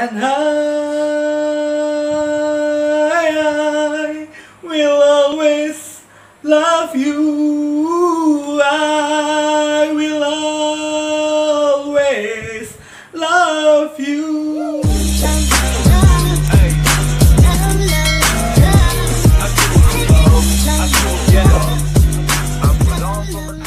And I will always love you. I will always love you.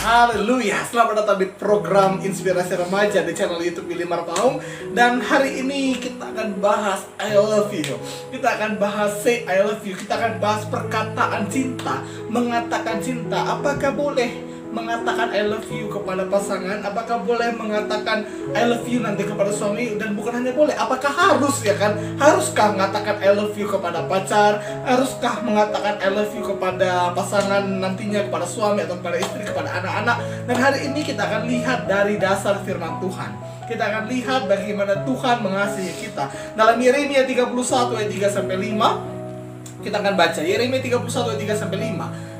Haleluya, selamat datang di program Inspirasi Remaja di channel YouTube Willy Marpaung. Dan hari ini kita akan bahas I love you. Kita akan bahas say I love you. Kita akan bahas perkataan cinta, mengatakan cinta. Apakah boleh mengatakan I love you kepada pasangan? Apakah boleh mengatakan I love you nanti kepada suami? Dan bukan hanya boleh, apakah harus, ya kan? Haruskah mengatakan I love you kepada pacar? Haruskah mengatakan I love you kepada pasangan nantinya, kepada suami atau kepada istri, kepada anak-anak? Dan hari ini kita akan lihat dari dasar firman Tuhan. Kita akan lihat bagaimana Tuhan mengasihi kita. Dalam Yeremia 31 ayat 3-5 kita akan baca Yeremia 31 ayat 3-5.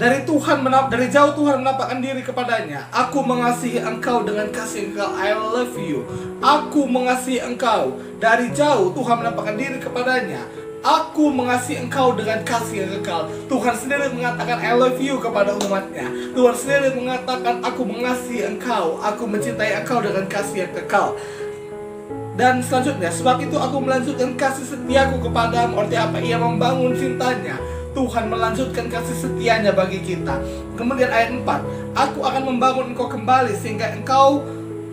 Dari jauh Tuhan menampakkan diri kepadanya. Aku mengasihi engkau dengan kasih engkau, I love you. Aku mengasihi engkau. Dari jauh Tuhan menampakkan diri kepadanya. Aku mengasihi engkau dengan kasih yang kekal. Tuhan sendiri mengatakan I love you kepada umatnya. Tuhan sendiri mengatakan aku mengasihi engkau. Aku mencintai engkau dengan kasih yang kekal. Dan selanjutnya, sebab itu aku melanjutkan kasih setiaku kepadamu. Arti apa? Ia membangun cintanya. Tuhan melanjutkan kasih setianya bagi kita. Kemudian ayat 4, aku akan membangun engkau kembali sehingga engkau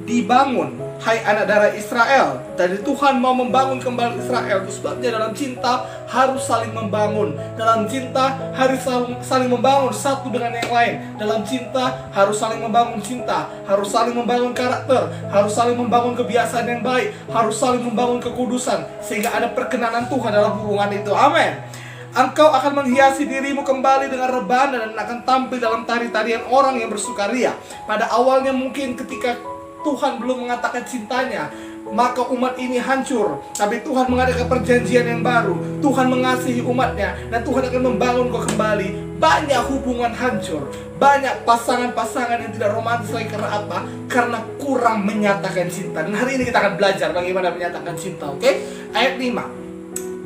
dibangun, hai anak darah Israel. Jadi Tuhan mau membangun kembali Israel. Itu sebabnya dalam cinta harus saling membangun. Dalam cinta harus saling membangun satu dengan yang lain. Dalam cinta harus saling membangun cinta, harus saling membangun karakter, harus saling membangun kebiasaan yang baik, harus saling membangun kekudusan, sehingga ada perkenanan Tuhan dalam hubungan itu. Amin. Engkau akan menghiasi dirimu kembali dengan rebana dan akan tampil dalam tari-tarian orang yang bersukaria. Pada awalnya mungkin ketika Tuhan belum mengatakan cintanya, maka umat ini hancur. Tapi Tuhan mengadakan perjanjian yang baru. Tuhan mengasihi umatnya dan Tuhan akan membangun kau kembali. Banyak hubungan hancur, banyak pasangan-pasangan yang tidak romantis lagi. Karena apa? Karena kurang menyatakan cinta. Dan hari ini kita akan belajar bagaimana menyatakan cinta. Oke? Ayat 5,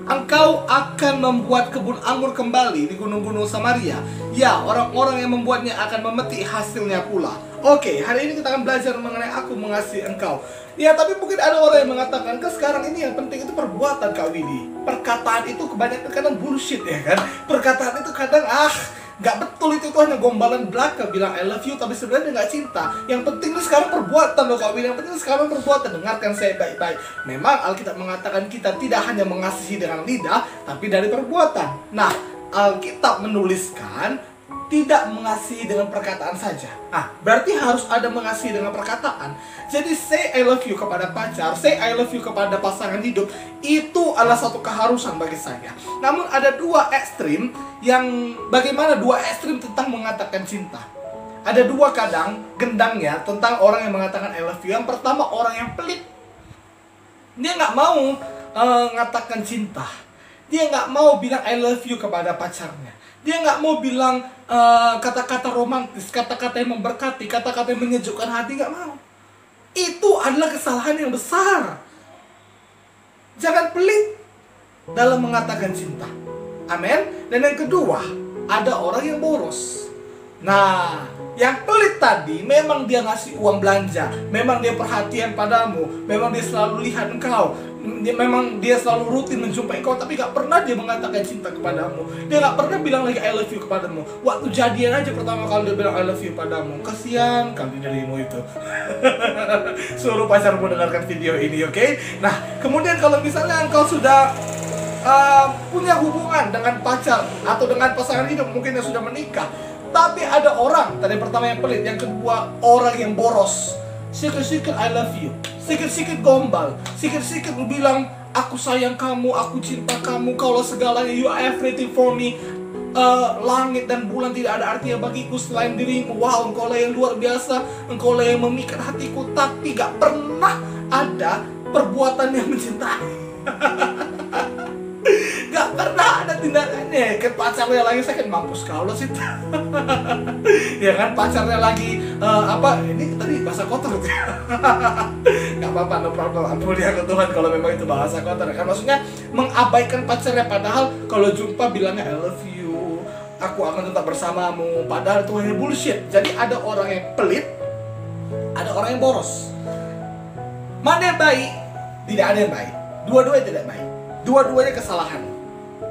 engkau akan membuat kebun anggur kembali di gunung-gunung Samaria. Ya, orang-orang yang membuatnya akan memetik hasilnya pula. Oke, hari ini kita akan belajar mengenai aku mengasihi engkau. Ya, tapi mungkin ada orang yang mengatakan, sekarang ini yang penting itu perbuatan, Kak Widi. Perkataan itu kebanyakan kadang bullshit, ya kan? Perkataan itu kadang, gak betul, itu hanya gombalan belaka bilang I love you, tapi sebenarnya gak cinta. Yang penting itu sekarang perbuatan loh Kak Widi. Yang penting sekarang perbuatan. Dengarkan saya baik-baik. Memang Alkitab mengatakan kita tidak hanya mengasihi dengan lidah, tapi dari perbuatan. Nah, Alkitab menuliskan tidak mengasihi dengan perkataan saja. Berarti harus ada mengasihi dengan perkataan. Jadi say I love you kepada pacar, say I love you kepada pasangan hidup, itu adalah satu keharusan bagi saya. Namun ada dua ekstrim yang bagaimana dua ekstrim tentang mengatakan cinta. Ada dua kadang gendangnya tentang orang yang mengatakan I love you. Yang pertama, orang yang pelit. Dia nggak mau mengatakan cinta. Dia nggak mau bilang I love you kepada pacarnya. Dia nggak mau bilang kata-kata romantis, kata-kata yang memberkati, kata-kata yang menyejukkan hati. Nggak mau. Itu adalah kesalahan yang besar. Jangan pelit dalam mengatakan cinta. Amin. Dan yang kedua, ada orang yang boros. Nah, yang pelit tadi memang dia ngasih uang belanja, memang dia perhatian padamu, memang dia selalu lihat engkau, memang dia selalu rutin menjumpai engkau, tapi gak pernah dia mengatakan cinta kepadamu. Dia gak pernah bilang lagi I love you kepadamu. Waktu jadian aja pertama kali dia bilang I love you padamu. Kasihan kali dirimu itu. Suruh pacarmu dengarkan video ini, oke? Nah, kemudian kalau misalnya engkau sudah punya hubungan dengan pacar atau dengan pasangan hidup, mungkin yang sudah menikah, tapi ada orang, tadi pertama yang pelit, yang kedua orang yang boros. Sikit-sikit I love you, sikit-sikit gombal, sikit-sikit bilang aku sayang kamu, aku cinta kamu, kaulah segalanya, you are everything for me. Langit dan bulan tidak ada artinya bagiku selain dirimu. Wow, engkau lah yang luar biasa, engkau lah yang memikat hatiku. Tapi gak pernah ada perbuatan yang mencintai. Gak pernah ada tindakannya. Kan pacarnya lagi sakit, mampus kau lo sih. Ya kan, pacarnya lagi ini tadi bahasa kotor gitu. Gak nggak apa-apa, no problem. Ampuni aku Tuhan kalau memang itu bahasa kotor. Kan maksudnya mengabaikan pacarnya, padahal kalau jumpa bilangnya I love you, aku akan tetap bersamamu, padahal itu hanya bullshit. Jadi ada orang yang pelit, ada orang yang boros. Mana yang baik? Tidak ada yang baik. Dua-duanya tidak baik. Dua-duanya kesalahan.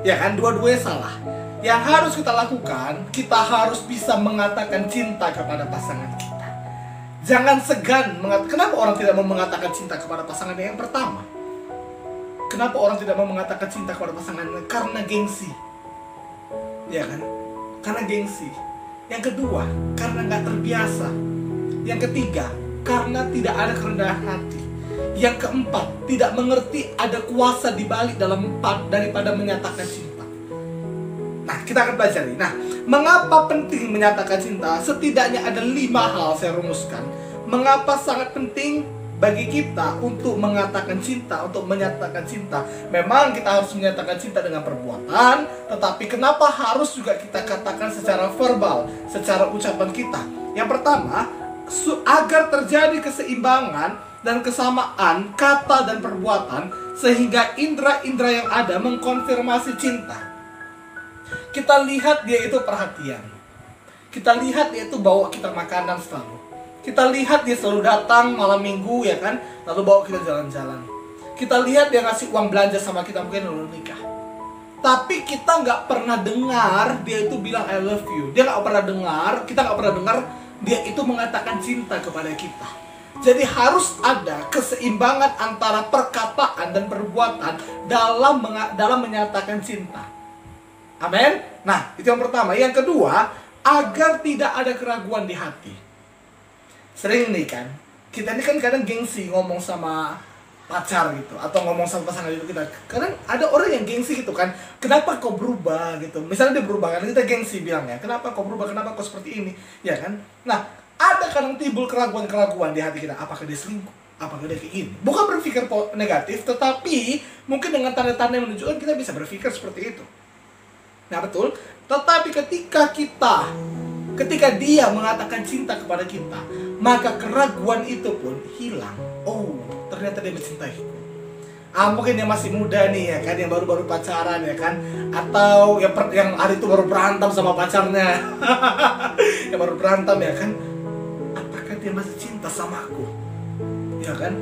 Ya kan? Dua-duanya salah. Yang harus kita lakukan, kita harus bisa mengatakan cinta kepada pasangan kita. Jangan segan kenapa orang tidak mau mengatakan cinta kepada pasangannya? Yang pertama, kenapa orang tidak mau mengatakan cinta kepada pasangannya? Karena gengsi. Ya kan? Karena gengsi. Yang kedua, karena nggak terbiasa. Yang ketiga, karena tidak ada kerendahan hati. Yang keempat, tidak mengerti ada kuasa di balik daripada menyatakan cinta. Nah, kita akan pelajari. Nah, mengapa penting menyatakan cinta? Setidaknya ada 5 hal saya rumuskan. Mengapa sangat penting bagi kita untuk mengatakan cinta, untuk menyatakan cinta. Memang kita harus menyatakan cinta dengan perbuatan, tetapi kenapa harus juga kita katakan secara verbal, secara ucapan kita? Yang pertama, agar terjadi keseimbangan dan kesamaan kata dan perbuatan, sehingga indera-indera yang ada mengkonfirmasi cinta. Kita lihat dia itu perhatian. Kita lihat dia itu bawa kita makanan selalu. Kita lihat dia selalu datang malam minggu, ya kan, lalu bawa kita jalan-jalan. Kita lihat dia ngasih uang belanja sama kita, mungkin lalu nikah. Tapi kita nggak pernah dengar dia itu bilang I love you. Kita nggak pernah dengar dia itu mengatakan cinta kepada kita. Jadi harus ada keseimbangan antara perkataan dan perbuatan dalam menyatakan cinta. Amin. Nah, itu yang pertama. Yang kedua, agar tidak ada keraguan di hati. Sering nih kan, kita ini kan kadang gengsi ngomong sama pacar gitu, atau ngomong sama pasangan itu kita. Kadang ada orang yang gengsi gitu kan, kenapa kau berubah gitu. Misalnya dia berubah, kan kita gengsi bilangnya, kenapa kau berubah, kenapa kau seperti ini, ya kan. Nah, ada kadang timbul keraguan-keraguan di hati kita, apakah dia selingkuh, apakah dia kayak gini. Bukan berpikir negatif, tetapi mungkin dengan tanda-tanda yang menunjukkan kita bisa berpikir seperti itu. Nah, betul. Tetapi ketika dia mengatakan cinta kepada kita, maka keraguan itu pun hilang. Oh, ternyata dia mencintaiku. Mungkin yang masih muda nih, ya kan, yang baru-baru pacaran, ya kan, atau yang hari itu baru berantem sama pacarnya. Yang baru berantem, ya kan. Apakah dia masih cinta sama aku? Ya kan?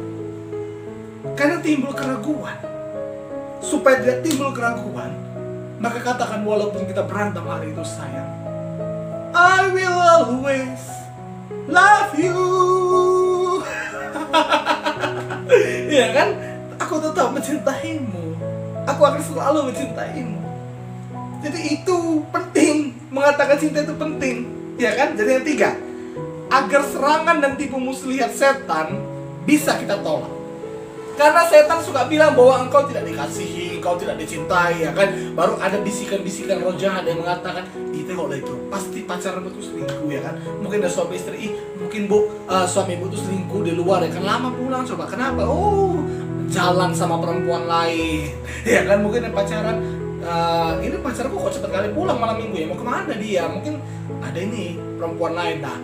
Karena timbul keraguan. Supaya tidak timbul keraguan, maka katakan walaupun kita berantem hari itu, sayang, I will always love you. Ya kan? Aku tetap mencintaimu. Aku akan selalu mencintaimu. Jadi itu penting. Mengatakan cinta itu penting. Ya kan? Jadi yang 3, agar serangan dan tipu muslihat setan bisa kita tolak. Karena setan suka bilang bahwa engkau tidak dikasihi, engkau tidak dicintai, ya kan. Baru ada bisikan-bisikan roh jahat yang mengatakan, itu kalau itu pasti pacaran itu selingkuh, ya kan. Mungkin ada suami istri, mungkin suami ibu itu selingkuh di luar, ya kan. Lama pulang, coba kenapa? Oh, jalan sama perempuan lain, ya kan. Mungkin yang pacaran, ini pacarku kok cepet kali pulang malam minggu, ya mau kemana dia? Mungkin ada ini perempuan lain. Nah,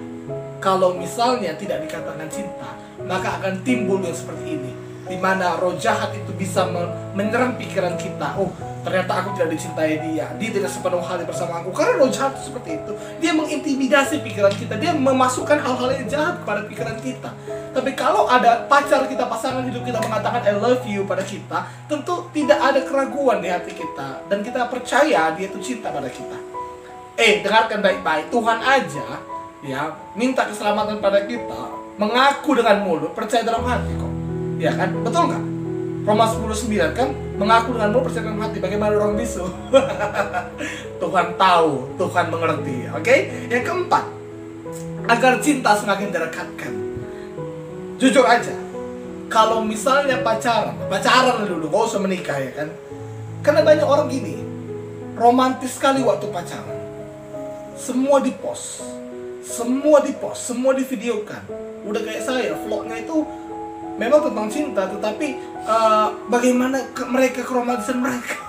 kalau misalnya tidak dikatakan cinta, maka akan timbul yang seperti ini, di mana roh jahat itu bisa menyerang pikiran kita. Oh, ternyata aku tidak dicintai dia tidak sepenuh hati bersama aku. Karena roh jahat itu seperti itu, dia mengintimidasi pikiran kita, dia memasukkan hal-hal yang jahat kepada pikiran kita. Tapi kalau ada pacar kita, pasangan hidup kita mengatakan I love you pada kita, tentu tidak ada keraguan di hati kita, dan kita percaya dia itu cinta pada kita. Dengarkan baik-baik, Tuhan aja ya minta keselamatan pada kita, mengaku dengan mulut, percaya dalam hati kok. Ya kan? Betul nggak? Roma 10:9 kan? Mengaku dengan mulut, percaya dalam hati. Bagaimana orang bisu? Tuhan tahu, Tuhan mengerti. Oke? Yang keempat, agar cinta semakin direkatkan. Jujur aja, kalau misalnya pacaran dulu, gak usah menikah, ya kan? Karena banyak orang gini, romantis sekali waktu pacaran. Semua dipost, semua divideokan. Udah kayak saya, vlognya itu memang tentang cinta, tetapi bagaimana mereka keromantisan mereka.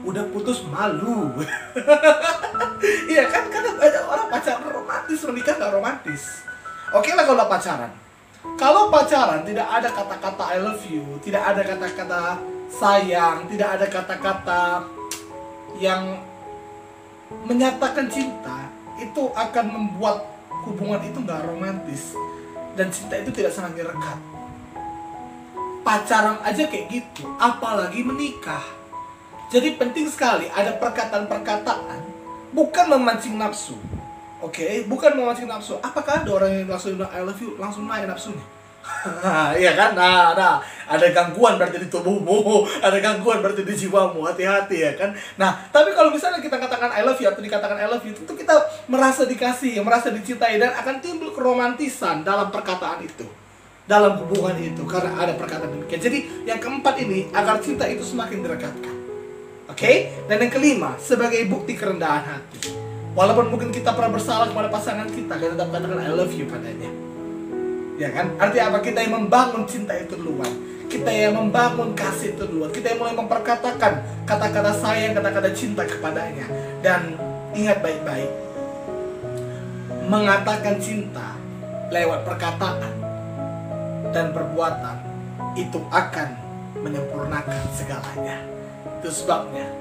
Udah putus malu. Iya kan, kadang banyak orang pacaran romantis, menikah gak romantis. Oke lah kalau pacaran, Kalau pacaran tidak ada kata-kata I love you, tidak ada kata-kata sayang, tidak ada kata-kata yang menyatakan cinta, itu akan membuat hubungan itu nggak romantis dan cinta itu tidak sangat dekat. Pacaran aja kayak gitu, apalagi menikah. Jadi penting sekali ada perkataan-perkataan, bukan memancing nafsu. Oke, bukan memancing nafsu. Apakah ada orang yang langsung bilang I love you langsung naik nafsunya? Iya kan? Nah, ada gangguan berarti di tubuhmu, ada gangguan berarti di jiwamu. Hati-hati ya kan? Nah, tapi kalau misalnya kita katakan I love you atau dikatakan I love you, itu kita merasa dikasih, merasa dicintai, dan akan timbul keromantisan dalam perkataan itu, dalam hubungan itu, karena ada perkataan demikian. Jadi yang keempat ini agar cinta itu semakin direkatkan. Oke? Dan yang kelima, sebagai bukti kerendahan hati. Walaupun mungkin kita pernah bersalah kepada pasangan kita tetap katakan I love you padanya. Ya kan? Artinya apa? Kita yang membangun cinta itu duluan. Kita yang membangun kasih itu duluan. Kita yang mulai memperkatakan kata-kata sayang, kata-kata cinta kepadanya. Dan ingat baik-baik, mengatakan cinta lewat perkataan dan perbuatan itu akan menyempurnakan segalanya. Itu sebabnya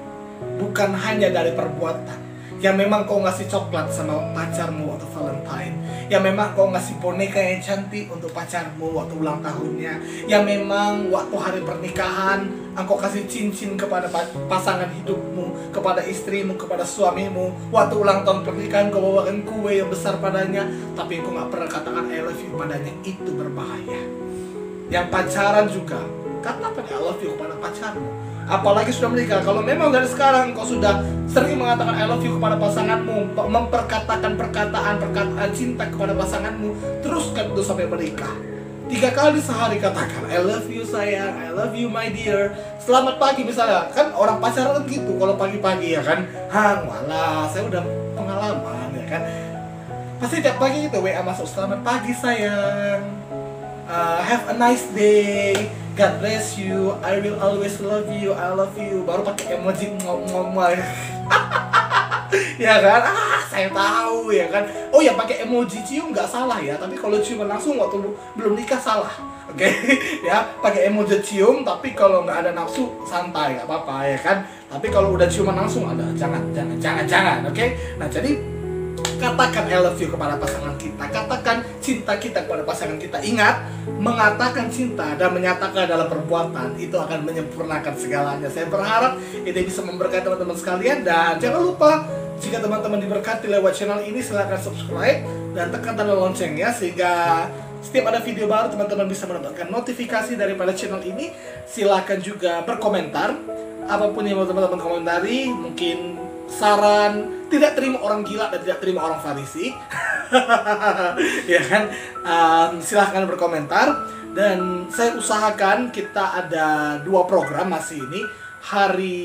bukan hanya dari perbuatan. Yang memang kau ngasih coklat sama pacarmu waktu Valentine, yang memang kau ngasih boneka yang cantik untuk pacarmu waktu ulang tahunnya, yang memang waktu hari pernikahan engkau kasih cincin kepada pasangan hidupmu, kepada istrimu, kepada suamimu. Waktu ulang tahun pernikahan kau bawakan kue yang besar padanya, tapi kau gak pernah katakan I love you padanya. Itu berbahaya. Yang pacaran juga, katakan I love you kepada pacarmu. Apalagi sudah menikah. Kalau memang dari sekarang kau sudah sering mengatakan I love you kepada pasanganmu, memperkatakan perkataan cinta kepada pasanganmu, teruskan itu sampai menikah. 3 kali sehari katakan I love you sayang, I love you my dear. Selamat pagi misalnya. Kan orang pacaran kan gitu kalau pagi-pagi ya kan. Walah, saya udah pengalaman ya kan. Pasti tiap pagi itu WA masuk, selamat pagi sayang, have a nice day, God bless you, I will always love you, I love you. Baru pakai emoji ngomong-ngomong. Ya kan? Saya tahu ya kan. Oh ya, pakai emoji cium nggak salah ya, tapi kalau ciuman langsung waktu belum nikah salah. Oke? Ya, pakai emoji cium, tapi kalau nggak ada nafsu santai, nggak apa-apa ya kan. Tapi kalau udah ciuman langsung ada, jangan. Oke? Nah, jadi katakan I love you kepada pasangan kita. Katakan cinta kita kepada pasangan kita. Ingat, mengatakan cinta dan menyatakan dalam perbuatan itu akan menyempurnakan segalanya. Saya berharap ini bisa memberkati teman-teman sekalian. Dan jangan lupa, jika teman-teman diberkati lewat channel ini, silahkan subscribe dan tekan tanda loncengnya, sehingga setiap ada video baru teman-teman bisa mendapatkan notifikasi daripada channel ini. Silahkan juga berkomentar apapun yang mau teman-teman komentari. Mungkin saran, tidak terima orang gila dan tidak terima orang farisi. Ya kan? Silahkan berkomentar. Dan saya usahakan kita ada 2 program masih ini. Hari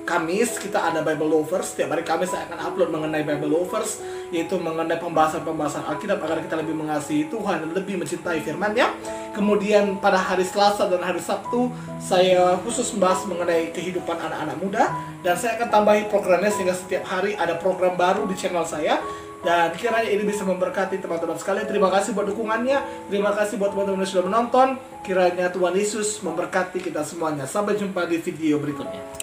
Kamis kita ada Bible Lovers. Setiap hari Kamis saya akan upload mengenai Bible Lovers, yaitu mengenai pembahasan-pembahasan Alkitab agar kita lebih mengasihi Tuhan dan lebih mencintai firman-Nya. Kemudian pada hari Selasa dan hari Sabtu saya khusus membahas mengenai kehidupan anak-anak muda, dan saya akan tambahi programnya sehingga setiap hari ada program baru di channel saya. Dan kiranya ini bisa memberkati teman-teman sekalian. Terima kasih buat dukungannya. Terima kasih buat teman-teman yang sudah menonton. Kiranya Tuhan Yesus memberkati kita semuanya. Sampai jumpa di video berikutnya.